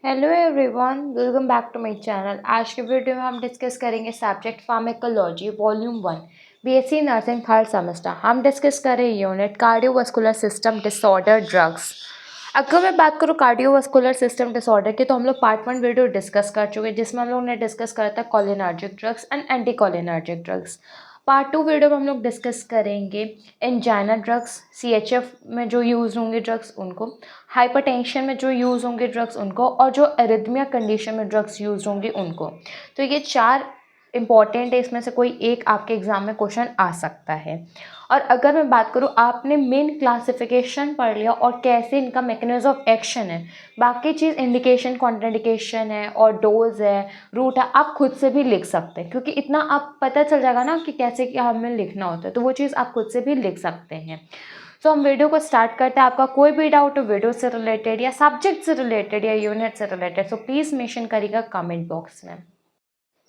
Hello everyone, welcome back to my channel. आज के video में हम डिस्कस करेंगे subject pharmacology volume 1 BSc nursing third semester. हम डिस्कस करें unit cardiovascular system disorder drugs. अगर मैं बात करूँ कार्डियोवास्कुलर सिस्टम डिसऑर्डर की, तो हम लोग पार्ट 1 वीडियो डिस्कस कर चुके हैं जिसमें हम लोग ने डिस्कस करा था cholinergic drugs and anti cholinergic drugs. Part 2 video में हम लोग डिस्कस करेंगे एंजाइना ड्रग्स, सीएचएफ में जो यूज़ होंगे ड्रग्स उनको, हाइपरटेंशन में जो यूज़ होंगे ड्रग्स उनको, और जो एरिथमिया कंडीशन में ड्रग्स यूज़ होंगे उनको। तो ये 4 इंपॉर्टेंट है, इसमें से कोई एक आपके एग्जाम में क्वेश्चन आ सकता है। और अगर मैं बात करूँ, आपने मेन क्लासिफिकेशन पढ़ लिया और कैसे इनका मैकेनिज्म ऑफ एक्शन है, बाकी चीज़ इंडिकेशन कॉन्ट्राइंडिकेशन है और डोज है, रूट है, आप खुद से भी लिख सकते हैं, क्योंकि इतना आप पता चल जाएगा ना कि कैसे क्या हमें लिखना होता है, तो वो चीज़ आप खुद से भी लिख सकते हैं। तो हम वीडियो को स्टार्ट करते हैं। आपका कोई भी डाउट हो वीडियो से रिलेटेड या सब्जेक्ट से रिलेटेड या यूनिट से रिलेटेड, सो प्लीज़ मेंशन करिएगा कमेंट बॉक्स में।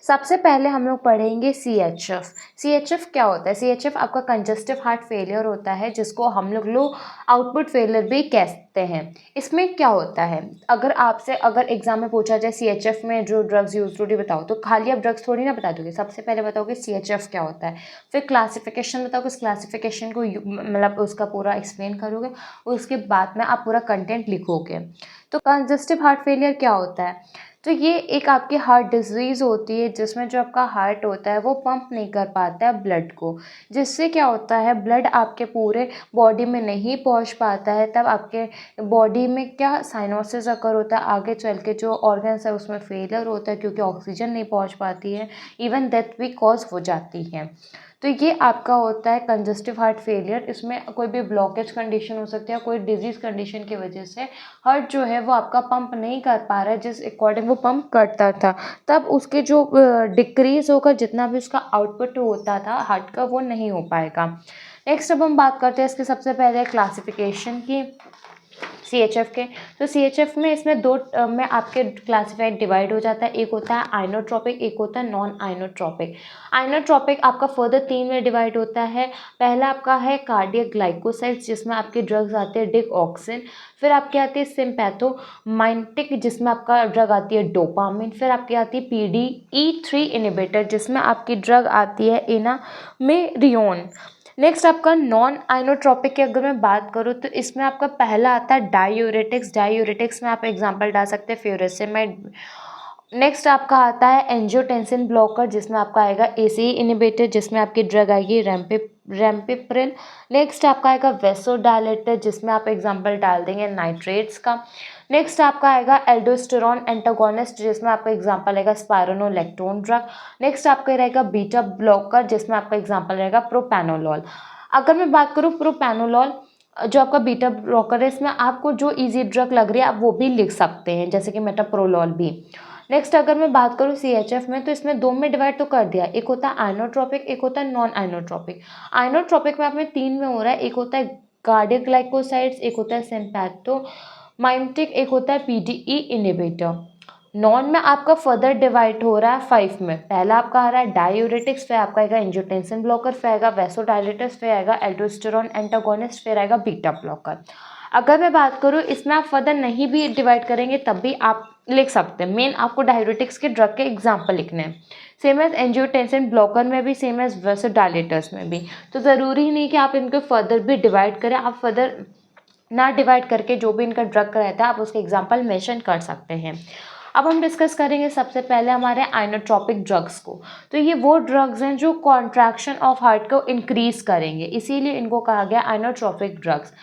सबसे पहले हम लोग पढ़ेंगे सीएचएफ। सीएचएफ क्या होता है? सीएचएफ आपका कंजस्टिव हार्ट फेलियर होता है, जिसको हम लोग लो आउटपुट फेलियर भी कहते हैं। इसमें क्या होता है, अगर आपसे एग्जाम में पूछा जाए सीएचएफ में जो ड्रग्स यूज होती बताओ, तो खाली आप ड्रग्स थोड़ी ना बता दोगे। सबसे पहले बताओगे सीएचएफ क्या होता है, फिर क्लासिफिकेशन बताओगे, उस क्लासिफिकेशन को मतलब उसका पूरा एक्सप्लेन करोगे, उसके बाद में आप पूरा कंटेंट लिखोगे। तो कंजस्टिव हार्ट फेलियर क्या होता है? तो ये एक आपकी हार्ट डिजीज़ होती है जिसमें जो आपका हार्ट होता है वो पंप नहीं कर पाता है ब्लड को, जिससे क्या होता है ब्लड आपके पूरे बॉडी में नहीं पहुंच पाता है। तब आपके बॉडी में क्या साइनोसिस अकर होता है, आगे चल के जो ऑर्गन्स है उसमें फेलियर होता है क्योंकि ऑक्सीजन नहीं पहुंच पाती है, इवन डेथ भी कॉज हो जाती है। तो ये आपका होता है कंजस्टिव हार्ट फेलियर। इसमें कोई भी ब्लॉकेज कंडीशन हो सकती है, कोई डिजीज़ कंडीशन की वजह से हार्ट जो है वो आपका पंप नहीं कर पा रहा है जिस अकॉर्डिंग वो पंप करता था, तब उसके जो डिक्रीज होकर जितना भी उसका आउटपुट होता था हार्ट का, वो नहीं हो पाएगा। नेक्स्ट अब हम बात करते हैं इसके सबसे पहले क्लासिफिकेशन की सीएचएफ के। तो सीएचएफ में इसमें दो में आपके क्लासिफाइड डिवाइड हो जाता है। एक होता है आइनोट्रोपिक, एक होता है नॉन आइनोट्रोपिक। आइनोट्रोपिक आपका फर्दर 3 में डिवाइड होता है। पहला आपका है कार्डियक ग्लाइकोसाइड्स, जिसमें आपके ड्रग्स आते हैं डिगऑक्सिन। फिर आपके आती है सिम्पैथोमाइटिक, जिसमें आपका ड्रग आती है डोपामिन। फिर आपकी आती है PDE3 इनिबिटर, जिसमें आपकी ड्रग आती है इनामेरियोन। नेक्स्ट आपका नॉन आइनोट्रोपिक की अगर मैं बात करूँ, तो इसमें आपका पहला आता है डायूरेटिक्स। डायूरेटिक्स में आप एग्जांपल डाल सकते हैं फ्यूरासेमाइड। नेक्स्ट आपका आता है एंजियोटेंसिन ब्लॉकर, जिसमें आपका आएगा ACE इनिबिटर, जिसमें आपकी ड्रग आएगी रैम्पिप्रिल। नेक्स्ट आपका आएगा वेसोडायलेटर, जिसमें आप एग्जांपल डाल देंगे नाइट्रेट्स का। नेक्स्ट आपका आएगा एल्डोस्टेरॉन एंटागोनिस्ट, जिसमें आपका एग्जांपल रहेगा स्पाइरोनोलेक्टोन ड्रग। नेक्स्ट आपका रहेगा बीटा ब्लॉकर, जिसमें आपका एग्जांपल रहेगा प्रोपैनोलॉल। अगर मैं बात करूँ प्रोपैनोलॉल जो आपका बीटा ब्लॉकर है, इसमें आपको जो इजी ड्रग लग रही है आप वो भी लिख सकते हैं, जैसे कि मेटाप्रोलॉल भी। नेक्स्ट अगर मैं बात करूँ सीएचएफ में, तो इसमें 2 में डिवाइड तो कर दिया, एक होता है आइनोट्रोपिक, एक होता है नॉन आइनोट्रोपिक। आइनोट्रोपिक में आपने 3 में हो रहा है, एक होता है कार्डियक ग्लाइकोसाइड्स, एक होता है सिम्पैथोमाइटिक, एक होता है PDE इनिबिटर। नॉन में आपका फर्दर डिवाइड हो रहा है 5 में। पहला आपका आ रहा है डायूरेटिक्स, फिर आपका आएगा एंजियोटेंसिन ब्लॉकर, फिर आएगा वेसोडायलेटर्स, फिर आएगा एल्डोस्टेरॉन एंटागोनिस्ट, फिर आएगा बीटा ब्लॉकर। अगर मैं बात करूँ, इसमें आप फर्दर नहीं भी डिवाइड करेंगे तब भी आप लिख सकते हैं। मेन आपको डायूरेटिक्स के ड्रग के एग्जाम्पल लिखने हैं, सेम एज एंजियोटेंसिन ब्लॉकर में भी, सेम एज वेसोडायलेटर्स में भी। तो ज़रूरी ही नहीं कि आप इनको फर्दर भी डिवाइड करें, आप फर्दर ना डिवाइड करके जो भी इनका ड्रग का रहता है आप उसके एग्जाम्पल मेंशन कर सकते हैं। अब हम डिस्कस करेंगे सबसे पहले हमारे आइनोट्रोपिक ड्रग्स को। तो ये वो ड्रग्स हैं जो कॉन्ट्रैक्शन ऑफ हार्ट को इंक्रीज करेंगे, इसीलिए इनको कहा गया आइनोट्रोपिक ड्रग्स।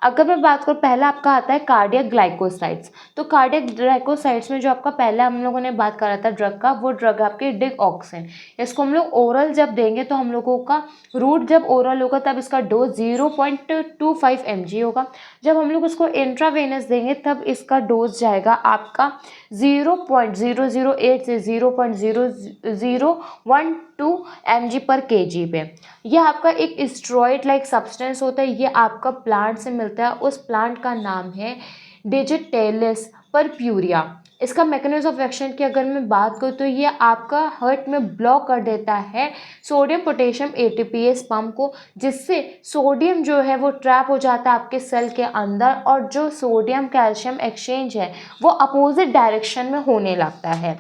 अगर मैं बात करूँ, पहला आपका आता है कार्डियक ग्लाइकोसाइड्स। तो कार्डियक ग्लाइकोसाइड्स में जो आपका पहले हम लोगों ने बात करा था ड्रग का, वो ड्रग आपके डिगऑक्सिन। इसको हम लोग ओरल जब देंगे तो हम लोगों का रूट जब ओरल होगा तब इसका डोज 0.25 mg होगा। जब हम लोग उसको इंट्रावेनस देंगे तब इसका डोज जाएगा आपका 0.008 से 0.0012 mg पर kg पे। यह आपका एक स्टेरॉइड लाइक सब्सटेंस होता है, ये आपका प्लांट से मिलता है। उस प्लांट का नाम है डिजिटेलिस परप्यूरिया। इसका मैकेनिज्म ऑफ एक्शन की अगर मैं बात करूँ तो ये आपका हार्ट में ब्लॉक कर देता है सोडियम पोटेशियम एटीपीएस पंप को, जिससे सोडियम जो है वो ट्रैप हो जाता है आपके सेल के अंदर और जो सोडियम कैल्शियम एक्सचेंज है वो अपोजिट डायरेक्शन में होने लगता है।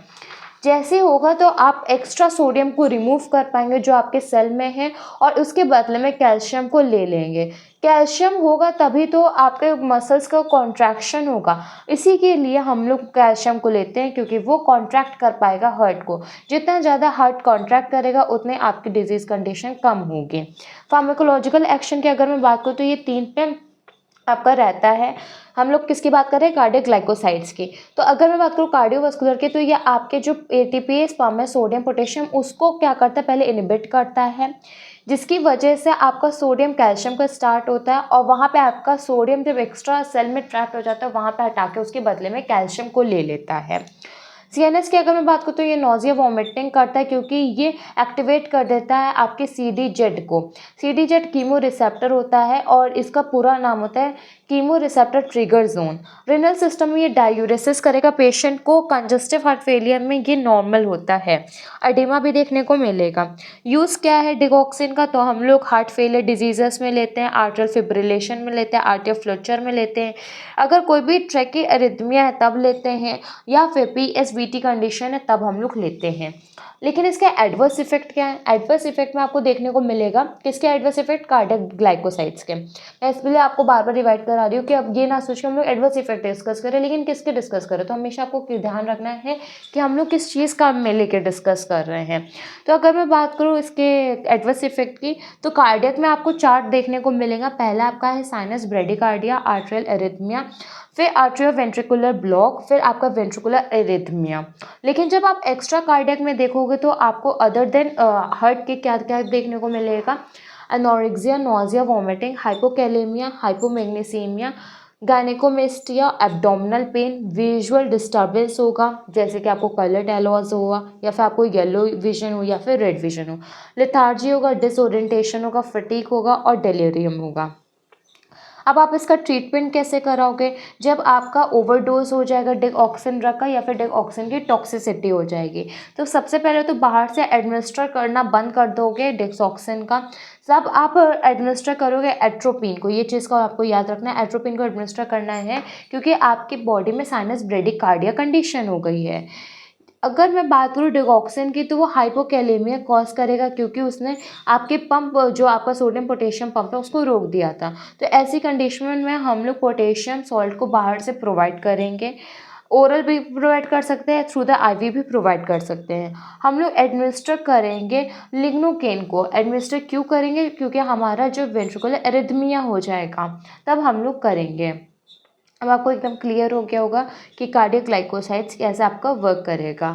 जैसे होगा तो आप एक्स्ट्रा सोडियम को रिमूव कर पाएंगे जो आपके सेल में है और उसके बदले में कैल्शियम को ले लेंगे। कैल्शियम होगा तभी तो आपके मसल्स का कॉन्ट्रैक्शन होगा, इसी के लिए हम लोग कैल्शियम को लेते हैं क्योंकि वो कॉन्ट्रैक्ट कर पाएगा हार्ट को। जितना ज़्यादा हार्ट कॉन्ट्रैक्ट करेगा उतने आपकी डिजीज़ कंडीशन कम होगी। फार्माकोलॉजिकल एक्शन की अगर मैं बात करूँ तो ये 3 पे आपका रहता है। हम लोग किसकी बात कर रहे हैं? कार्डियोग्लाइकोसाइड्स की। तो अगर मैं बात करूँ कार्डियोवास्कुलर की तो ये आपके जो एटीपीएस पंप है सोडियम पोटेशियम उसको क्या करता है, पहले इनहिबिट करता है, जिसकी वजह से आपका सोडियम कैल्शियम का स्टार्ट होता है और वहाँ पे आपका सोडियम जब एक्स्ट्रा सेल में ट्रैप हो जाता है वहाँ पे हटा के उसके बदले में कैल्शियम को ले लेता है। सीएनएस की अगर मैं बात करूँ तो ये नोजिया वॉमिटिंग करता है क्योंकि ये एक्टिवेट कर देता है आपके सीडीजेड को। सीडीजेड कीमो रिसेप्टर होता है और इसका पूरा नाम होता है chemo receptor trigger zone. Renal system में ये डायूरेसिस करेगा पेशेंट को। कंजस्टिव हार्ट फेलियर में ये नॉर्मल होता है। एडिमा भी देखने को मिलेगा। यूज़ क्या है डिगॉक्सिन का? तो हम लोग हार्ट फेलियर डिजीजेस में लेते हैं, आर्टरियल फिब्रिलेशन में लेते हैं, आर्टियर फ्लक्चर में लेते हैं, अगर कोई भी ट्रैकी एरिथमिया है तब लेते हैं, या फिर पीएसवीटी कंडीशन है तब हम लोग लेते हैं। लेकिन इसके एडवर्स इफेक्ट क्या है? एडवर्स इफेक्ट में आपको देखने को मिलेगा किसके एडवर्स इफेक्ट? कार्डियक ग्लाइकोसाइड्स के। मैं इसलिए आपको बार बार रिवाइड करा रही हूँ कि अब ये ना सोच के हम लोग एडवर्स इफेक्ट डिस्कस करें, लेकिन किसके डिस्कस करें। तो हमेशा आपको ध्यान रखना है कि हम लोग किस चीज़ का में लेके डिस्कस कर रहे हैं। तो अगर मैं बात करूँ इसके एडवर्स इफेक्ट की तो कार्डियक में आपको चार्ट देखने को मिलेगा। पहला आपका है साइनस ब्रेडिकार्डिया, आर्ट्रियल एरिथमिया, फिर आर्ट्रियो वेंट्रिकुलर ब्लॉक, फिर आपका वेंट्रिकुलर एरिथमिया। लेकिन जब आप एक्स्ट्रा कार्डियक में देखोगे तो आपको अदर देन हार्ट के क्या क्या देखने को मिलेगा? Anorexia, nausea, vomiting, hypokalemia, hypomagnesaemia, gynaecomastia, abdominal pain, visual disturbance होगा जैसे कि आपको कलर टेलॉस होगा या फिर आपको येलो विजन हो या फिर रेड विजन हो, लेथार्जी होगा, डिसओरिएंटेशन होगा, फटीग होगा और डेलीरियम होगा। अब आप इसका ट्रीटमेंट कैसे कराओगे? जब आपका ओवरडोज हो जाएगा डिगॉक्सिन ड्रग का या फिर डिगॉक्सिन की टॉक्सिसिटी हो जाएगी, तो सबसे पहले तो बाहर से एडमिनिस्टर करना बंद कर दोगे डिगॉक्सिन का। सब आप एडमिनिस्टर करोगे एट्रोपिन को। ये चीज़ को आपको याद रखना है, एट्रोपिन को एडमिनिस्टर करना है क्योंकि आपकी बॉडी में साइनस ब्रेडिकार्डिया कंडीशन हो गई है। अगर मैं बात करूँ डिगॉक्सिन की तो वो हाइपोकैलेमिया कॉज करेगा क्योंकि उसने आपके पंप जो आपका सोडियम पोटेशियम पंप है उसको रोक दिया था। तो ऐसी कंडीशन में हम लोग पोटेशियम सॉल्ट को बाहर से प्रोवाइड करेंगे। ओरल भी प्रोवाइड कर सकते हैं, थ्रू द आईवी भी प्रोवाइड कर सकते हैं। हम लोग एडमिनिस्टर करेंगे लिग्नोकेन को। एडमिनिस्टर क्यों करेंगे? क्योंकि हमारा जो वेंट्रिकुलर एरिथमिया हो जाएगा तब हम लोग करेंगे। अब आपको एकदम क्लियर हो गया होगा कि कार्डियक ग्लाइकोसाइड्स कैसे आपका वर्क करेगा।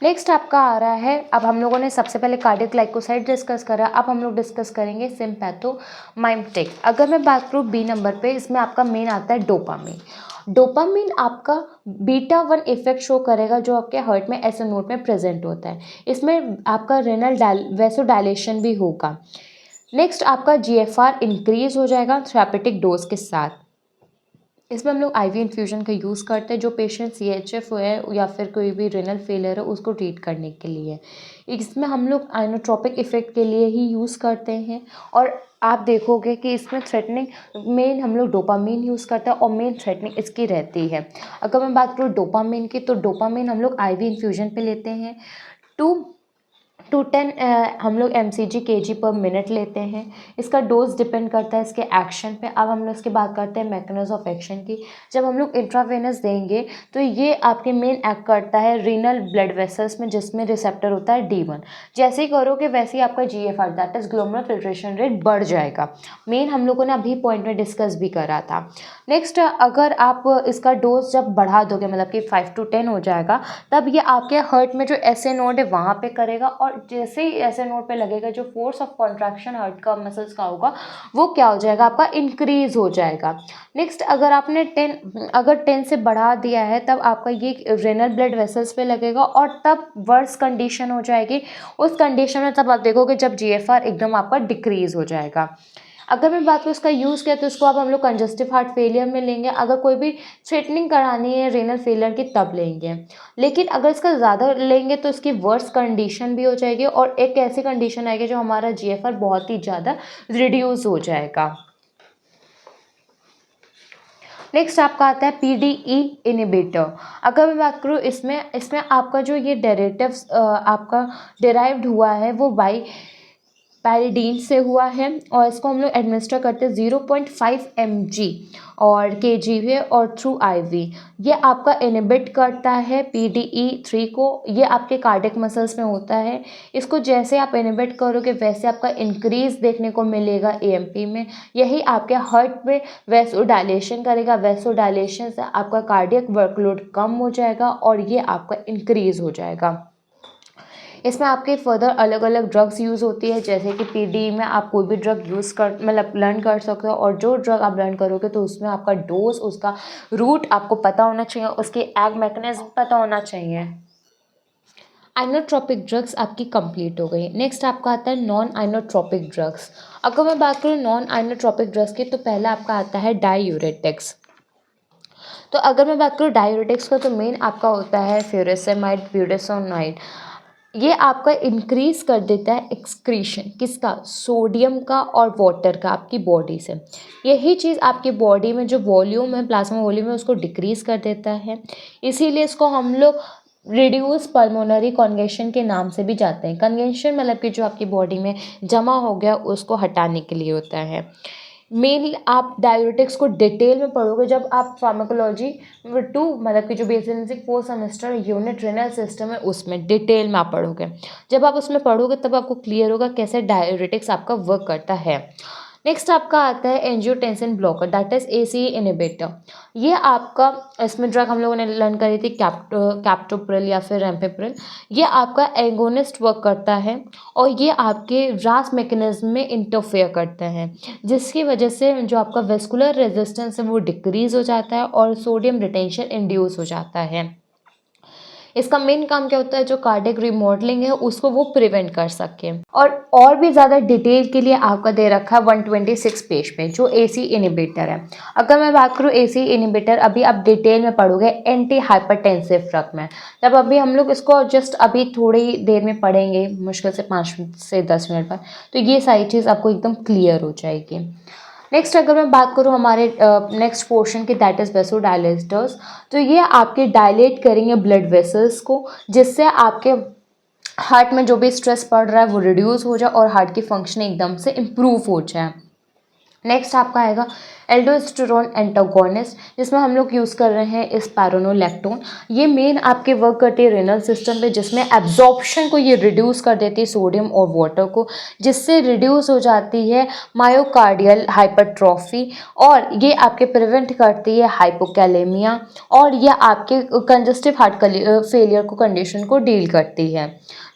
नेक्स्ट आपका आ रहा है, अब हम लोगों ने सबसे पहले कार्डियक ग्लाइकोसाइड डिस्कस करा, अब हम लोग डिस्कस करेंगे सिम्पैथोमाइमेटिक। अगर मैं बात करूँ बी नंबर पे, इसमें आपका मेन आता है डोपामिन। डोपामिन आपका बीटा 1 इफेक्ट शो करेगा जो आपके हार्ट में ऐसे नोट में प्रेजेंट होता है। इसमें आपका रेनल वैसोडायलेशन भी होगा। नेक्स्ट आपका जीएफआर इंक्रीज हो जाएगा थेरापेटिक डोज के साथ। इसमें हम लोग आईवी इन्फ्यूजन का यूज़ करते हैं जो पेशेंट सीएचएफ है या फिर कोई भी रेनल फेलियर है उसको ट्रीट करने के लिए। इसमें हम लोग आइनोट्रोपिक इफेक्ट के लिए ही यूज़ करते हैं और आप देखोगे कि इसमें थ्रेटनिंग मेन हम लोग डोपामिन यूज़ करते हैं और मेन थ्रेटनिंग इसकी रहती है। अगर मैं बात करूँ डोपामिन की तो डोपामिन हम लोग आईवी इन्फ्यूजन पे लेते हैं। 2 to 10 हम लोग mcg kg पर मिनट लेते हैं। इसका डोज डिपेंड करता है इसके एक्शन पे। अब हम लोग इसकी बात करते हैं मैकेनिज्म ऑफ एक्शन की। जब हम लोग इंट्रावेनस देंगे तो ये आपके मेन एक्ट करता है रीनल ब्लड वेसल्स में जिसमें रिसेप्टर होता है D1। जैसे ही करोगे वैसे ही आपका GFR that is glomerular filtration rate बढ़ जाएगा। मेन हम लोगों ने अभी पॉइंट में डिस्कस भी करा था। नेक्स्ट अगर आप इसका डोज जब बढ़ा दोगे मतलब कि 5 to 10 हो जाएगा तब ये आपके हार्ट में जो ऐसे नोड है वहाँ पे करेगा और जैसे ही ऐसे नोड पे लगेगा जो फोर्स ऑफ कॉन्ट्रैक्शन हार्ट का मसल्स का होगा वो क्या हो जाएगा आपका इंक्रीज हो जाएगा। नेक्स्ट अगर आपने 10 से बढ़ा दिया है तब आपका ये रेनल ब्लड वेसल्स पे लगेगा और तब वर्स कंडीशन हो जाएगी। उस कंडीशन में तब आप देखोगे जब GFR एकदम आपका डिक्रीज हो जाएगा। अगर मैं बात करूँ इसका यूज़ क्या है, तो इसको आप हम लोग कंजस्टिव हार्ट फेलियर में लेंगे, अगर कोई भी स्ट्रेटनिंग करानी है रेनल फेलियर की तब लेंगे। लेकिन अगर इसका ज़्यादा लेंगे तो इसकी वर्स कंडीशन भी हो जाएगी और एक ऐसी कंडीशन आएगी जो हमारा GFR बहुत ही ज़्यादा रिड्यूस हो जाएगा। नेक्स्ट आपका आता है PDE इनिबिटर। अगर मैं बात करूँ इसमें आपका जो ये डेरिवेटिव आपका डिराइव्ड हुआ है वो बाई पैरिडीन से हुआ है और इसको हम लोग एडमिनिस्टर करते हैं 0.5 mg और kg है और थ्रू IV। ये आपका इनिबिट करता है PDE3 को। ये आपके कार्डियक मसल्स में होता है। इसको जैसे आप इनिबिट करोगे वैसे आपका इंक्रीज देखने को मिलेगा AMP में। यही आपके हार्ट में वैसोडाइलेशन करेगा। वैसोडाइलेशन से आपका कार्डियक वर्कलोड कम हो जाएगा और ये आपका इंक्रीज हो जाएगा। इसमें आपके फर्दर अलग अलग ड्रग्स यूज़ होती है, जैसे कि PDE में आप कोई भी ड्रग यूज़ कर मतलब लर्न कर सकते हो और जो ड्रग आप लर्न करोगे तो उसमें आपका डोज, उसका रूट आपको पता होना चाहिए, उसकी एक्ट मैकेनिज्म पता होना चाहिए। आइनोट्रोपिक ड्रग्स आपकी कंप्लीट हो गई। नेक्स्ट आपका आता है नॉन आइनोट्रोपिक ड्रग्स। अगर मैं बात करूँ नॉन आइनोट्रोपिक ड्रग्स की तो पहला आपका आता है डायूरेटिक्स। तो अगर मैं बात करूँ डायूरेटिक्स का तो मेन आपका होता है फ्यूरासेमाइड, ब्यूटासोनाइड। ये आपका इंक्रीज कर देता है एक्सक्रीशन किसका, सोडियम का और वाटर का आपकी बॉडी से। यही चीज़ आपकी बॉडी में जो वॉल्यूम है, प्लाज्मा वॉल्यूम है, उसको डिक्रीज कर देता है। इसीलिए इसको हम लोग रिड्यूस पल्मोनरी कॉन्गेशन के नाम से भी जाते हैं। कन्वेंशन मतलब कि जो आपकी बॉडी में जमा हो गया उसको हटाने के लिए होता है। मेनली आप डायूरेटिक्स को डिटेल में पढ़ोगे जब आप फार्माकोलॉजी 2 मतलब कि जो basic 4 semester unit renal system है उसमें डिटेल में आप पढ़ोगे। जब आप उसमें पढ़ोगे तब आपको क्लियर होगा कैसे डायूरेटिक्स आपका वर्क करता है। नेक्स्ट आपका आता है angiotensin blocker, that is ACE inhibitor. ये आपका इसमें ड्रग हम लोगों ने लर्न करी थी कैप्टोप्रिल या फिर रैम्पेप्रिल। ये आपका एगोनिस्ट वर्क करता है और ये आपके रास मैकेनिज्म में इंटरफेयर करते हैं, जिसकी वजह से जो आपका वेस्कुलर रेजिस्टेंस है वो डिक्रीज हो जाता है और सोडियम रिटेंशन इंड्यूस हो जाता है। इसका मेन काम क्या होता है, जो कार्डियक रिमॉडलिंग है उसको वो प्रिवेंट कर सके। और भी ज़्यादा डिटेल के लिए आपका दे रखा है 126 पेज पे जो AC इनिबिटर है। अगर मैं बात करूँ AC इनिबिटर, अभी आप डिटेल में पढ़ोगे एंटी हाइपरटेंसिव ड्रग में, तब अभी हम लोग इसको जस्ट अभी थोड़ी देर में पढ़ेंगे, मुश्किल से 5 से 10 मिनट पर, तो ये सारी चीज़ आपको एकदम क्लियर हो जाएगी। नेक्स्ट अगर मैं बात करूँ हमारे नेक्स्ट पोर्शन की, दैट इज़ वेसोडायलेटर्स। तो ये आपके डायलेट करेंगे ब्लड वेसल्स को, जिससे आपके हार्ट में जो भी स्ट्रेस पड़ रहा है वो रिड्यूस हो जाए और हार्ट की फंक्शनिंग एकदम से इम्प्रूव हो जाए। नेक्स्ट आपका आएगा एल्डोस्टेरोन एंटागोनिस्ट, जिसमें हम लोग यूज़ कर रहे हैं स्पाइरोनोलैक्टोन। ये मेन आपके वर्क करती है रेनल सिस्टम पे, जिसमें एब्जॉर्प्शन को ये रिड्यूस कर देती है सोडियम और वाटर को, जिससे रिड्यूस हो जाती है मायोकार्डियल हाइपरट्रॉफी और ये आपके प्रिवेंट करती है हाइपोकैलेमिया और ये आपके कंजस्टिव हार्ट फेलियर को कंडीशन को डील करती है।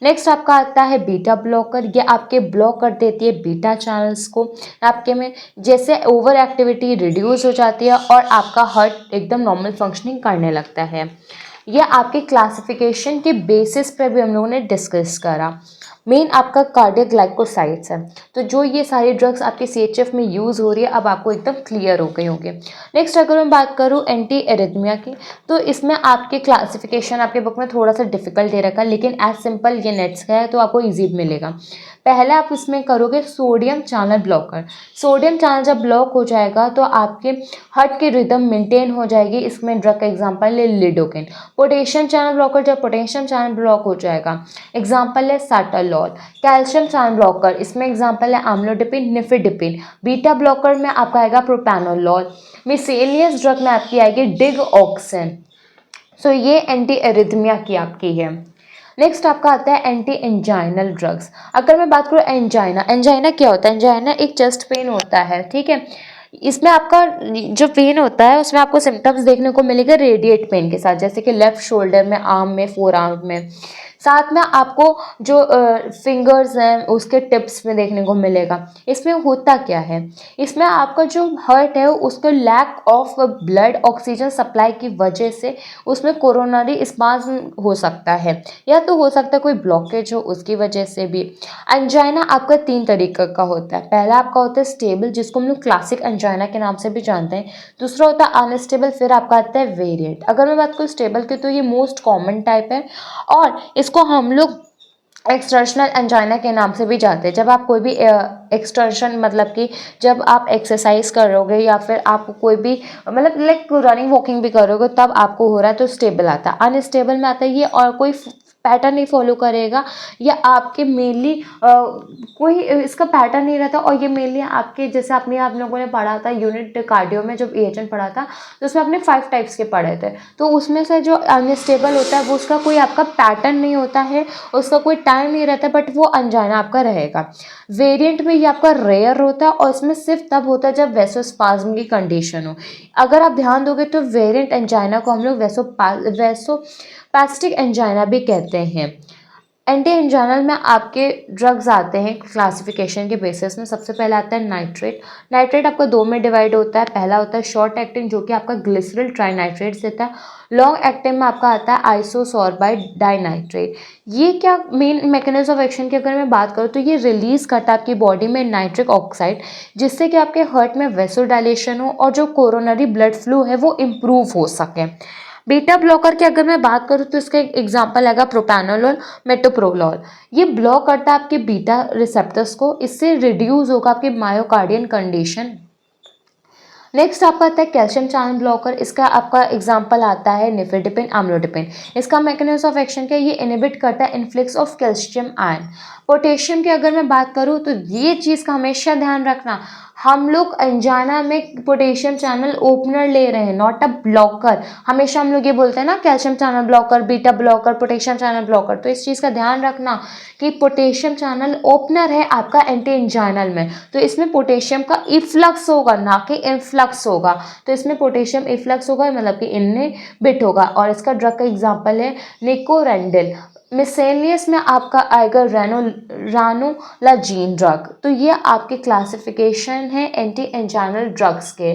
नेक्स्ट आपका आता है बीटा ब्लॉकर। ये आपके ब्लॉक कर देती है बीटा चैनल्स को आपके में, जैसे ओवर एक्टिविटी रिड्यूस हो जाती है और आपका हार्ट एकदम नॉर्मल फंक्शनिंग करने लगता है। यह आपके क्लासिफिकेशन के बेसिस पर भी हम लोगों ने डिस्कस करा। मेन आपका कार्डियक ग्लाइकोसाइड्स है, तो जो ये सारी ड्रग्स आपके CHF में यूज़ हो रही है अब आपको एकदम क्लियर हो गई होंगे। नेक्स्ट अगर मैं बात करूँ एंटी एरिथमिया की, तो इसमें आपके क्लासिफिकेशन आपके बुक में थोड़ा सा डिफिकल्ट दे रखा है, लेकिन एज सिंपल ये नेट्स का है तो आपको ईजी मिलेगा। पहले आप इसमें करोगे sodium channel blocker. Sodium channel जब ब्लॉक हो जाएगा तो आपके हार्ट की रिदम मेंटेन हो जाएगी। इसमें ड्रग का एग्जांपल है लिडोकेन। पोटेशियम चैनल ब्लॉकर, जब पोटेशियम चैनल ब्लॉक हो जाएगा, एग्जांपल है साटालॉल। कैल्शियम चैनल ब्लॉकर, इसमें एग्जांपल है आम्लोडिपिन, निफेडिपिन। बीटा ब्लॉकर में आपका आएगा प्रोपैनोलॉल। मिसेलियस ड्रग में आपकी आएगी डिगऑक्सिन। सो ये एंटी एरिथमिया की आपकी है। नेक्स्ट आपका आता है एंटी एंजाइनल ड्रग्स। अगर मैं बात करूँ एंजाइना क्या होता है, एंजाइना एक चेस्ट पेन होता है, ठीक है। इसमें आपका जो पेन होता है उसमें आपको सिम्टम्स देखने को मिलेगा रेडिएट पेन के साथ, जैसे कि लेफ्ट शोल्डर में, आर्म में, फोर आर्म में, साथ में आपको जो फिंगर्स हैं उसके टिप्स में देखने को मिलेगा। इसमें होता क्या है, इसमें आपका जो हार्ट है उसका lack of blood oxygen supply की वजह से उसमें कोरोनरी स्पाज्म हो सकता है, या तो हो सकता है कोई ब्लॉकेज हो उसकी वजह से भी। एंजाइना आपका 3 तरीके का होता है। पहला आपका होता है स्टेबल, जिसको हम लोग क्लासिक एंजाइना के नाम से भी जानते हैं। दूसरा होता है अनस्टेबल, फिर आपका आता है वेरिएंट। अगर मैं बात करूँ स्टेबल की तो ये मोस्ट कॉमन टाइप है और इसको हम लोग एक्सटर्शनल एंजाइना के नाम से भी जानते हैं। जब आप कोई भी एक्सटर्शन मतलब कि जब आप एक्सरसाइज करोगे या फिर आप कोई भी मतलब लाइक रनिंग वॉकिंग भी करोगे तब आपको हो रहा है तो स्टेबल आता है। अनस्टेबल में आता है ये और कोई पैटर्न नहीं फॉलो करेगा या आपके मेनली कोई इसका पैटर्न नहीं रहता, और ये मेनली आपके जैसे अपने आप लोगों ने पढ़ा था यूनिट कार्डियो में जब एएचएन पढ़ा था तो उसमें आपने 5 टाइप्स के पढ़े थे। तो उसमें से जो अनस्टेबल होता है वो उसका कोई आपका पैटर्न नहीं होता है, उसका कोई टाइम नहीं रहता, बट वो अनजाना आपका रहेगा। वेरिएंट में ये आपका रेयर होता है और इसमें सिर्फ तब होता है जब वैसोस्पाज्म की कंडीशन हो। अगर आप ध्यान दोगे तो वेरिएंट एंजाइना को हम लोग वैसोपैस्टिक एंजाइना भी कहते हैं। एंटी एंजाइनल में आपके ड्रग्स आते हैं क्लासिफिकेशन के बेसिस में। सबसे पहले आता है नाइट्रेट। नाइट्रेट आपका 2 में डिवाइड होता है। पहला होता है शॉर्ट एक्टिंग जो कि आपका ग्लिसरल ट्राइनाइट्रेट देता है। लॉन्ग एक्टिंग में आपका आता है आइसोसोर्बाइड डाइनाइट्रेट। ये क्या मेन मैकेनिज्म ऑफ एक्शन की अगर मैं बात करूँ तो ये रिलीज करता है आपकी बॉडी में नाइट्रिक ऑक्साइड, जिससे कि आपके हार्ट में वेसोडाइलेशन हो और जो कोरोनरी ब्लड फ्लो है वो इम्प्रूव हो सके। बीटा ब्लॉकर की अगर मैं बात करूँ तो इसका एक एग्जांपल आएगा प्रोपैनोलोल, मेटोप्रोलोल। ये ब्लॉक करता है आपके बीटा रिसेप्टर्स को, इससे रिड्यूस होगा आपके मायोकार्डियन कंडीशन। नेक्स्ट आपका आता है कैल्शियम चैनल ब्लॉकर। इसका आपका एग्जांपल आता है निफेडिपिन, अम्लोडिपिन। इसका मैकेनिज्म ऑफ एक्शन क्या है, ये इनहिबिट करता है influx of calcium ion. Potassium की अगर मैं बात करूँ तो ये चीज़ का हमेशा ध्यान रखना, हम लोग एंजाइना में पोटेशियम चैनल ओपनर ले रहे हैं, नॉट अ ब्लॉकर। हमेशा हम लोग ये बोलते हैं ना calcium channel blocker, beta blocker, potassium channel blocker, तो इस चीज़ का ध्यान रखना कि पोटेशियम चैनल ओपनर है आपका एंटी एंजाइनल में, तो इसमें पोटेशियम का इफ्लक्स होगा ना कि इनफ्लक्स होगा। तो इसमें पोटेशियम इफ्लक्स होगा मतलब कि इनहिबिट होगा, और इसका ड्रग का एग्जाम्पल है निकोरेंडिल। मिसेलियस में आपका आएगा रानोलाजीन ड्रग। तो ये आपके क्लासिफिकेशन है एंटी एंजाइनल ड्रग्स के।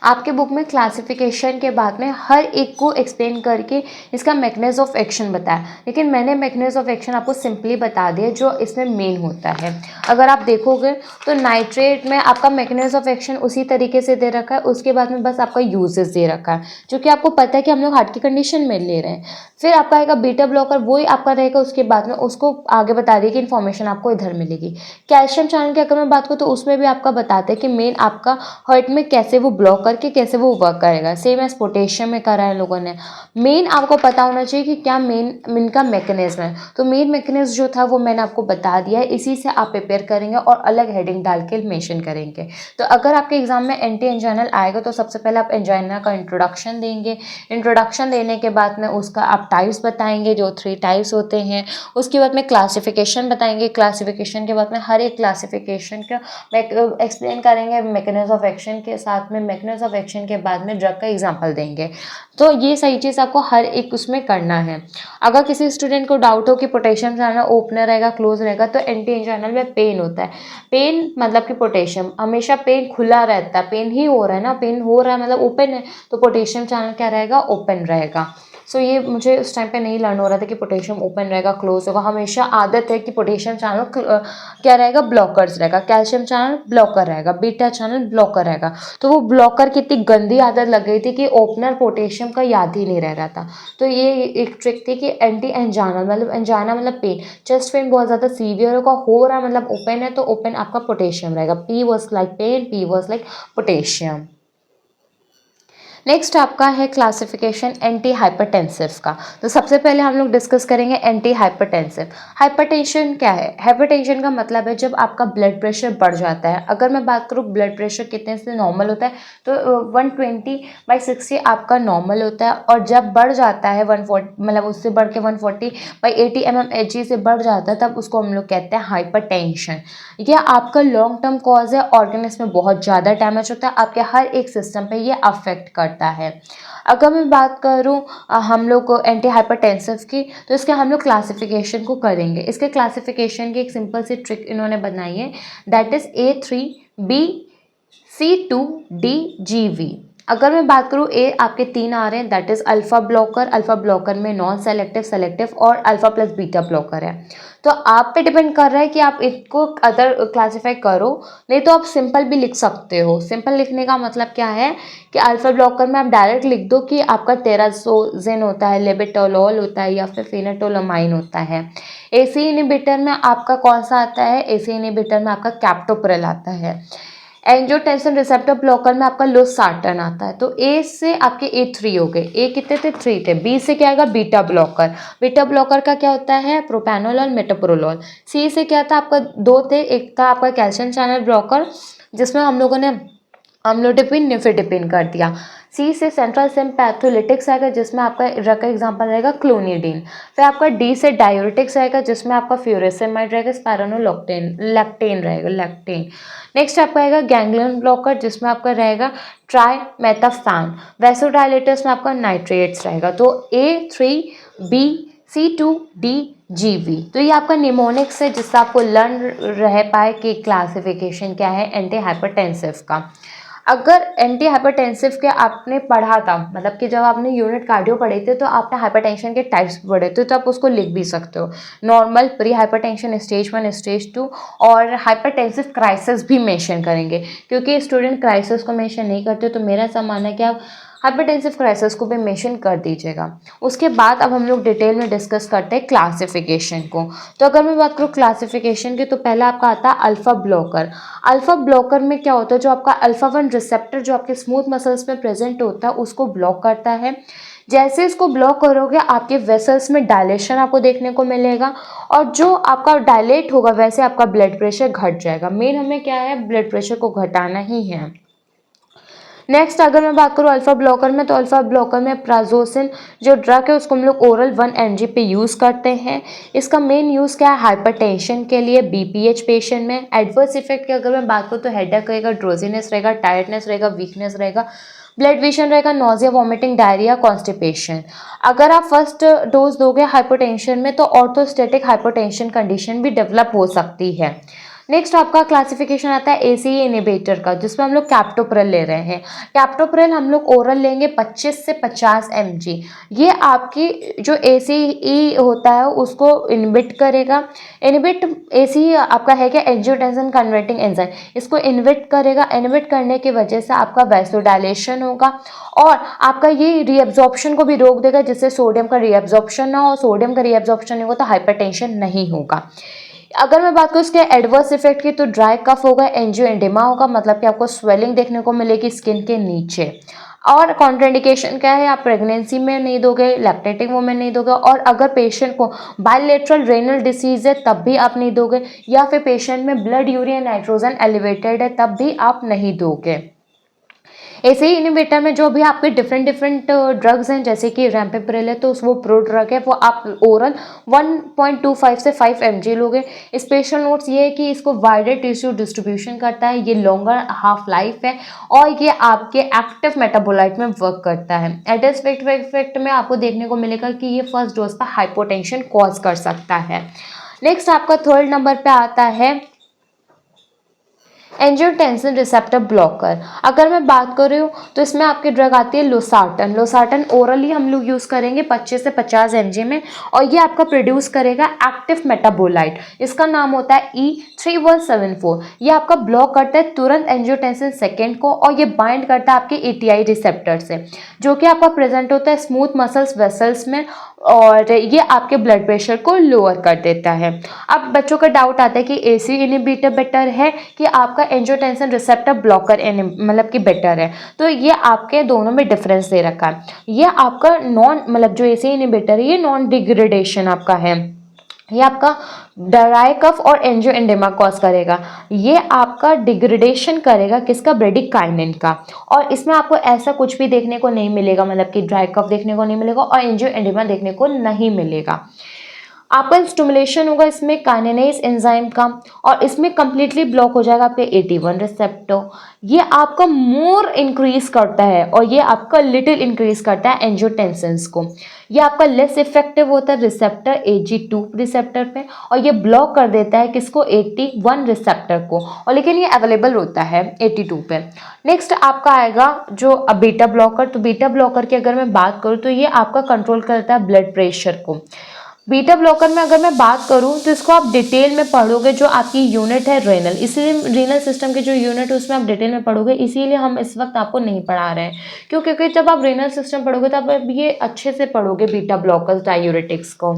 आपके बुक में क्लासिफिकेशन के बाद में हर एक को एक्सप्लेन करके इसका मैकेनिज्म ऑफ एक्शन बताया, लेकिन मैंने मैकेनिज्म ऑफ एक्शन आपको सिंपली बता दिया जो इसमें मेन होता है। अगर आप देखोगे तो नाइट्रेट में आपका मैकेनिज्म ऑफ एक्शन उसी तरीके से दे रखा है, उसके बाद में बस आपका यूजेस दे रखा है जो कि आपको पता है कि हम लोग हार्ट की कंडीशन में ले रहे हैं। फिर आपका आएगा बीटा ब्लॉकर, वही आपका रहेगा, उसके बाद में उसको आगे बता दिए कि इन्फॉर्मेशन आपको इधर मिलेगी। कैल्शियम चैनल की अगर मैं बात करूँ तो उसमें भी आपका बताते हैं कि मेन आपका हार्ट में कैसे वो ब्लॉक करके कैसे वो वर्क करेगा, सेम एज पोटेशियम में करा है लोगों ने। मेन आपको पता होना चाहिए कि क्या मेन इनका मैकेनिज्म है, तो मेन मैकेनिज्म जो था वो मैंने आपको बता दिया है, इसी से आप प्रिपेयर करेंगे और अलग हेडिंग डाल के मेंशन करेंगे। तो अगर आपके एग्जाम में एंटी एंजाइनल आएगा तो सबसे पहले आप एंजाइना का इंट्रोडक्शन देंगे। इंट्रोडक्शन देने के बाद में उसका आप टाइप्स बताएंगे, जो 3 टाइप्स होते हैं। उसके बाद में क्लासिफिकेशन बताएंगे, क्लासिफिकेशन के बाद में हर एक क्लासिफिकेशन का एक्सप्लेन करेंगे मैकेनिज्म ऑफ एक्शन के साथ में, मैकेनिज्म ऑफ एक्शन के बाद में ड्रग का एग्जांपल देंगे। तो ये सही चीज़ आपको हर एक उसमें करना है। अगर किसी स्टूडेंट को डाउट हो कि पोटेशियम चैनल ओपनर रहेगा क्लोज रहेगा, तो एंटी एंजाइनल में पेन होता है। पेन मतलब कि पोटेशियम हमेशा पेन खुला रहता है, पेन ही हो रहा है ना, पेन हो रहा है मतलब ओपन है, तो पोटेशियम चैनल क्या रहेगा, ओपन रहेगा। सो ये मुझे उस टाइम पे नहीं लर्न हो रहा था कि पोटेशियम ओपन रहेगा क्लोज होगा। हमेशा आदत है कि पोटेशियम चैनल क्या रहेगा, ब्लॉकर्स रहेगा, कैल्शियम चैनल ब्लॉकर रहेगा, बीटा चैनल ब्लॉकर रहेगा। तो वो ब्लॉकर की इतनी गंदी आदत लग गई थी कि ओपनर पोटेशियम का याद ही नहीं रह रहा था। तो ये एक ट्रिक थी कि एंटी एंजाइनल मतलब एंजाइना मतलब पेन, चेस्ट पेन बहुत ज़्यादा सीवियर होगा, हो रहा मतलब ओपन है, तो ओपन आपका पोटेशियम रहेगा। P was like pen, P was like potassium. Next आपका है क्लासिफिकेशन एंटी हाइपरटेंसिव का। तो सबसे पहले हम लोग डिस्कस करेंगे एंटी हाइपरटेंसिव। हाइपरटेंशन क्या है, हाइपरटेंशन का मतलब है जब आपका ब्लड प्रेशर बढ़ जाता है। अगर मैं बात करूँ ब्लड प्रेशर कितने से नॉर्मल होता है, तो 120/60 आपका नॉर्मल होता है, और जब बढ़ जाता है 140 मतलब उससे बढ़ के 140/80 mmHg से बढ़ जाता है, तब उसको हम लोग कहते हैं हाइपरटेंशन। यह आपका लॉन्ग टर्म कॉज है, ऑर्गेनिज्म में बहुत ज़्यादा डैमेज होता है, आपके हर एक सिस्टम पे ये अफेक्ट करता है। करता है। अगर मैं बात करूँ हम लोग एंटी हाइपरटेंसिव की, तो इसके हम लोग क्लासिफिकेशन को करेंगे। इसके क्लासिफिकेशन की एक सिंपल सी ट्रिक इन्होंने बनाई है, दैट इज़ A3B C2DGV। अगर मैं बात करूँ ए आपके 3 आ रहे हैं, दैट इज़ अल्फ़ा ब्लॉकर में नॉन सेलेक्टिव, सेलेक्टिव और अल्फ़ा प्लस बीटा ब्लॉकर है। तो आप पे डिपेंड कर रहा है कि आप इसको अदर क्लासीफाई करो, नहीं तो आप सिंपल भी लिख सकते हो। सिंपल लिखने का मतलब क्या है कि अल्फ़ा ब्लॉकर में आप डायरेक्ट लिख दो कि आपका टेराज़ोज़िन होता है, लेबेटोलोल होता है या फिर फेनेटोलमाइन होता है। एसी इनहिबिटर में आपका कौन सा आता है? एसी इनहिबिटर में आपका कैप्टोप्रिल आता है। एंजियोटेंसिन रिसेप्टर ब्लॉकर में आपका लोसार्टन आता है। तो ए से आपके A3 हो गए। ए कितने थे? 3 थे। बी से क्या आएगा? Beta blocker. बीटा ब्लॉकर का क्या होता है? प्रोपैनोलॉल, मेटोप्रोलोल। सी से क्या था? आपका 2 थे। एक था आपका कैल्शियम चैनल ब्लॉकर, जिसमें हम लोगों ने अम्लोडिपिन, निफेडिपिन कर दिया। सी से सेंट्रल सिम्पैथोलिटिक्स आएगा, जिसमें आपका ड्रग का एग्जाम्पल रहेगा क्लोनिडीन। फिर आपका डी से डायूरेटिक्स आएगा, जिसमें आपका फ्यूरेसेमाइड रहेगा, स्पाइरोनोलैक्टेन रहेगा, लैक्टेन। नेक्स्ट आपका आएगा गैंग्लियन ब्लॉकर, जिसमें आपका रहेगा ट्राइमेथाफैन। वैसोडाइलेटर्स में आपका नाइट्रेट्स रहेगा। तो A3B C2DGV। तो ये आपका निमोनिक्स है, जिससे आपको लर्न रह पाए कि क्लासिफिकेशन क्या है एंटी हाइपरटेंसिव का। अगर एंटी हाइपरटेंसिव के आपने पढ़ा था, मतलब कि जब आपने यूनिट कार्डियो पढ़े थे तो आपने हाइपरटेंशन के टाइप्स पढ़े थे, तो आप उसको लिख भी सकते हो। Normal, pre hypertension, stage 1, stage 2 और हाइपरटेंसिव क्राइसिस भी मेंशन करेंगे, क्योंकि स्टूडेंट क्राइसिस को मेंशन नहीं करते, तो मेरा ऐसा मानना है कि आप हाइपरटेंसिव क्राइसिस को भी मेंशन कर दीजिएगा। उसके बाद अब हम लोग डिटेल में डिस्कस करते हैं क्लासिफिकेशन को। तो अगर मैं बात करूँ क्लासिफिकेशन की, तो पहला आपका आता है अल्फा ब्लॉकर। अल्फा ब्लॉकर में क्या होता है? जो आपका अल्फा 1 रिसेप्टर जो आपके स्मूथ मसल्स में प्रेजेंट होता है, उसको ब्लॉक करता है। जैसे इसको ब्लॉक करोगे, आपके वेसल्स में डायलेशन आपको देखने को मिलेगा, और जो आपका डायलेट होगा वैसे आपका ब्लड प्रेशर घट जाएगा। मेन हमें क्या है? ब्लड प्रेशर को घटाना ही है। नेक्स्ट अगर मैं बात करूँ अल्फा ब्लॉकर में, तो अल्फा ब्लॉकर में प्राजोसिन जो ड्रग है उसको हम लोग ओरल 1 mg पे यूज़ करते हैं। इसका मेन यूज़ क्या है? हाइपरटेंशन के लिए, बीपीएच पेशेंट में। एडवर्स इफेक्ट की अगर मैं बात करूँ तो हेडेक रहेगा, ड्रोजीनेस रहेगा, टायर्डनेस रहेगा, वीकनेस रहेगा, ब्लड विजन रहेगा, नोजिया, वॉमिटिंग, डायरिया, कॉन्स्टिपेशन। अगर आप फर्स्ट डोज दोगे हाइपरटेंशन में, तो ऑर्थोस्टेटिक हाइपरटेंशन कंडीशन भी डेवलप हो सकती है। नेक्स्ट आपका क्लासिफिकेशन आता है एसी इनहिबिटर का, जिसमें हम लोग कैप्टोप्रिल ले रहे हैं। कैप्टोप्रिल हम लोग ओरल लेंगे 25 से 50 mg। ये आपकी जो एसीई होता है उसको इनहिबिट करेगा। इनहिबिट एसी आपका है क्या? एंजियोटेंसिन कन्वर्टिंग एंजाइम, इसको इनहिबिट करेगा। इनहिबिट करने की वजह से आपका वैसोडाइलेशन होगा, और आपका ये रीअब्जॉर्प्शन को भी रोक देगा, जिससे सोडियम का रीअब्जॉर्प्शन ना हो। सोडियम का रीअब्जॉर्प्शन नहीं होगा तो हाइपरटेंशन नहीं होगा। अगर मैं बात करूँ इसके एडवर्स इफेक्ट की, तो ड्राई कफ होगा, एंजियोएडेमा होगा, मतलब कि आपको स्वेलिंग देखने को मिलेगी स्किन के नीचे। और कॉन्ट्राइंडिकेशन क्या है? आप प्रेगनेंसी में नहीं दोगे, लैक्टेटिंग वुमेन नहीं दोगे, और अगर पेशेंट को बायलेटरल रेनल डिसीज है तब भी आप नहीं दोगे, या फिर पेशेंट में ब्लड यूरिया नाइट्रोजन एलिवेटेड है तब भी आप नहीं दोगे। ऐसे ही इनहिबिटर में जो भी आपके डिफरेंट ड्रग्स हैं, जैसे कि रैम्पेप्रिल है तो वो प्रो ड्रग है, वो आप ओरल 1.25 से 5 mg लोगे। स्पेशल नोट्स ये है कि इसको वाइडर टिश्यू डिस्ट्रीब्यूशन करता है, ये लॉन्गर हाफ लाइफ है, और ये आपके एक्टिव मेटाबोलाइट में वर्क करता है। एडवर्स इफेक्ट में आपको देखने को मिलेगा कि ये फर्स्ट डोज पर हाइपोटेंशन कॉज कर सकता है। नेक्स्ट आपका थर्ड नंबर पे आता है एंजियोटेंसिन रिसेप्टर ब्लॉकर। अगर मैं बात कर रही हूँ तो इसमें आपकी ड्रग आती है लोसार्टन। लोसार्टन ओरली हम लोग यूज़ करेंगे 25 से 50 mg में, और ये आपका प्रोड्यूस करेगा एक्टिव मेटाबोलाइट, इसका नाम होता है E3174। ये आपका ब्लॉक करता है तुरंत एंजियोटेंसिन सेकेंड को, और ये बाइंड करता है आपके एटीआई रिसेप्टर से, जो कि आपका प्रेजेंट होता है स्मूथ मसल्स वेसल्स में, और ये आपके ब्लड प्रेशर को लोअर कर देता है। अब बच्चों का डाउट आता है कि एसी इनहिबिटर बेटर है कि आपका एंजियोटेंसिन रिसेप्टर ब्लॉकर मतलब कि बेटर है। तो ये आपके दोनों में डिफरेंस दे रखा है। ये आपका नॉन मतलब जो एसी इनहिबिटर है ये नॉन डिग्रेडेशन आपका है, ये आपका ड्राई कफ और एंजियोएडेमा कॉज करेगा। ये आपका डिग्रेडेशन करेगा किसका? ब्रेडिकाइनिन का। और इसमें आपको ऐसा कुछ भी देखने को नहीं मिलेगा, मतलब कि ड्राई कफ देखने को नहीं मिलेगा और एंजियोएडेमा देखने को नहीं मिलेगा। आपका स्टिमुलेशन होगा इसमें काइनेज एंजाइम का, और इसमें कंप्लीटली ब्लॉक हो जाएगा आपके 81 रिसेप्टर। ये आपका मोर इंक्रीज करता है और ये आपका लिटिल इंक्रीज करता है एंजियोटेंसिन्स को। ये आपका लेस इफेक्टिव होता है रिसेप्टर AG2 रिसेप्टर पे, और ये ब्लॉक कर देता है किसको, 81 रिसेप्टर को, और लेकिन ये अवेलेबल होता है 82 पे। नेक्स्ट आपका आएगा जो बीटा ब्लॉकर। तो बीटा ब्लॉकर की अगर मैं बात करूँ तो ये आपका कंट्रोल करता है ब्लड प्रेशर को। बीटा ब्लॉकर में अगर मैं बात करूं तो इसको आप डिटेल में पढ़ोगे, जो आपकी यूनिट है रेनल, इसीलिए रीनल सिस्टम की जो यूनिट है उसमें आप डिटेल में पढ़ोगे, इसीलिए हम इस वक्त आपको नहीं पढ़ा रहे हैं। क्यों? क्योंकि जब आप रेनल सिस्टम पढ़ोगे तब आप ये अच्छे से पढ़ोगे बीटा ब्लॉकर्स डायूरेटिक्स को।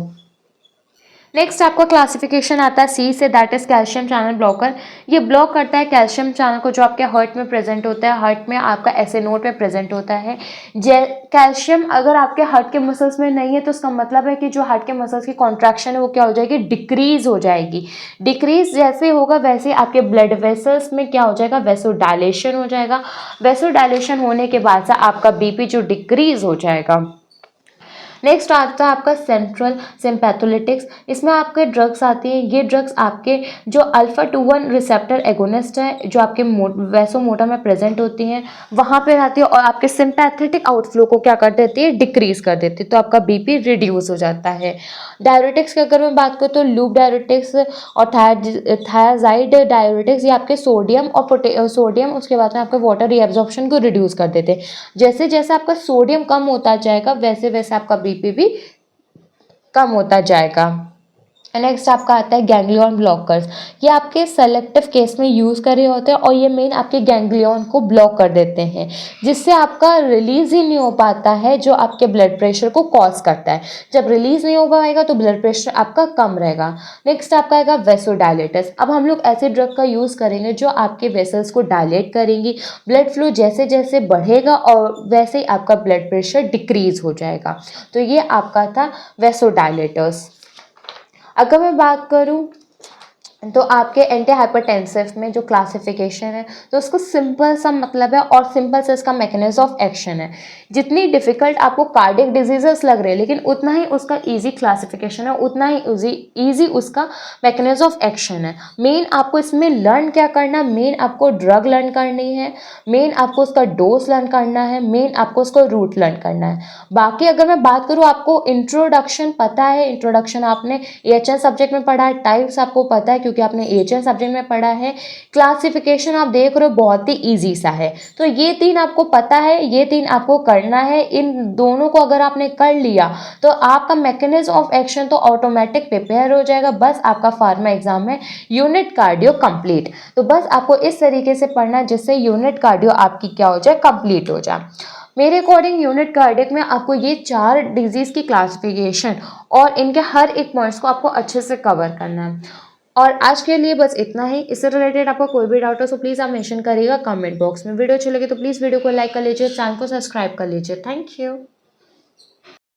नेक्स्ट आपका क्लासिफिकेशन आता है सी से, that is calcium channel blocker. ये ब्लॉक करता है कैल्शियम चैनल को जो आपके हार्ट में प्रेजेंट होता है, हार्ट में आपका ऐसे नोड में प्रेजेंट होता है। कैल्शियम अगर आपके हार्ट के मसल्स में नहीं है तो उसका मतलब है कि जो हार्ट के मसल्स की कॉन्ट्रैक्शन है वो क्या हो जाएगी, डिक्रीज हो जाएगी। डिक्रीज जैसे होगा वैसे आपके ब्लड वेसल्स में क्या हो जाएगा, वेसो डायलेशन हो जाएगा। वेसो डायलेशन होने के बाद से आपका बीपी जो डिक्रीज हो जाएगा। नेक्स्ट आता है आपका सेंट्रल सिम्पैथोलिटिक्स। इसमें आपके ड्रग्स आती हैं। ये ड्रग्स आपके जो अल्फा 2 1 रिसेप्टर एगोनिस्ट है जो आपके वैसोमोटर में प्रेजेंट होती हैं वहाँ पे आती है, और आपके सिम्पैथेटिक आउटफ्लो को क्या कर देती है, डिक्रीज कर देती है, तो आपका बीपी रिड्यूस हो जाता है। डायरेटिक्स की अगर मैं बात करूँ तो लूप डायरेटिक्स और थायाजाइड डायरेटिक्स, ये आपके सोडियम और सोडियम उसके बाद में आपके वाटर रीअब्जॉर्प्शन को रिड्यूस कर देते हैं। जैसे जैसे आपका सोडियम कम होता जाएगा वैसे वैसे आपका बीपी भी कम होता जाएगा। नेक्स्ट आपका आता है गैंग्लियन ब्लॉकर्स। ये आपके सेलेक्टिव केस में यूज़ करे होते हैं और ये मेन आपके गैंग्लियन को ब्लॉक कर देते हैं, जिससे आपका रिलीज ही नहीं हो पाता है जो आपके ब्लड प्रेशर को कॉज करता है। जब रिलीज नहीं हो पाएगा तो ब्लड प्रेशर आपका कम रहेगा। नेक्स्ट आपका आएगा वेसोडायलेटर्स। अब हम लोग ऐसे ड्रग का यूज़ करेंगे जो आपके वेसल्स को डायलेट करेंगी। ब्लड फ्लो जैसे जैसे बढ़ेगा और वैसे ही आपका ब्लड प्रेशर डिक्रीज हो जाएगा। तो ये आपका था वेसोडायलेटर्स। अगर मैं बात करूं तो आपके एंटी हाइपरटेंसिव में जो क्लासिफिकेशन है तो उसको सिंपल सा मतलब है और सिंपल से इसका मैकेनिज्म ऑफ एक्शन है। जितनी डिफिकल्ट आपको कार्डियक डिजीजेस लग रहे हैं लेकिन उतना ही उसका इजी क्लासिफिकेशन है, उतना ही इजी उसका मैकेनिज्म ऑफ एक्शन है। मेन आपको इसमें लर्न क्या करना है, मेन आपको ड्रग लर्न करनी है, मेन आपको उसका डोज लर्न करना है, मेन आपको उसको रूट लर्न करना है। बाकी अगर मैं बात करूँ आपको इंट्रोडक्शन पता है, इंट्रोडक्शन आपने AHN सब्जेक्ट में पढ़ा है, टाइप्स आपको पता है क्योंकि आपने AHN सब्जेक्ट में पढ़ा है, क्लासिफिकेशन आप देख रहे हो बहुत ही इजी सा है। तो ये 3 आपको पता है, ये 3 आपको करना है। इन दोनों को अगर आपने कर लिया तो आपका मैकेनिज्म ऑफ एक्शन तो ऑटोमेटिक प्रिपेयर हो जाएगा। बस आपका फार्मा एग्जाम में यूनिट कार्डियो कंप्लीट। तो बस आपको इस तरीके से पढ़ना जिससे यूनिट कार्डियो आपकी क्या हो जाए, कंप्लीट हो जाए। मेरे अकॉर्डिंग यूनिट कार्डियक में आपको ये 4 डिजीज की क्लासिफिकेशन और इनके हर एक पॉइंट्स को आपको अच्छे से कवर करना है। और आज के लिए बस इतना ही। इससे रिलेटेड आपका कोई भी डाउट हो तो प्लीज़ आप मेंशन करिएगा कमेंट बॉक्स में। वीडियो अच्छी लगे तो प्लीज़ वीडियो को लाइक कर लीजिए, चैनल को सब्सक्राइब कर लीजिए। Thank you.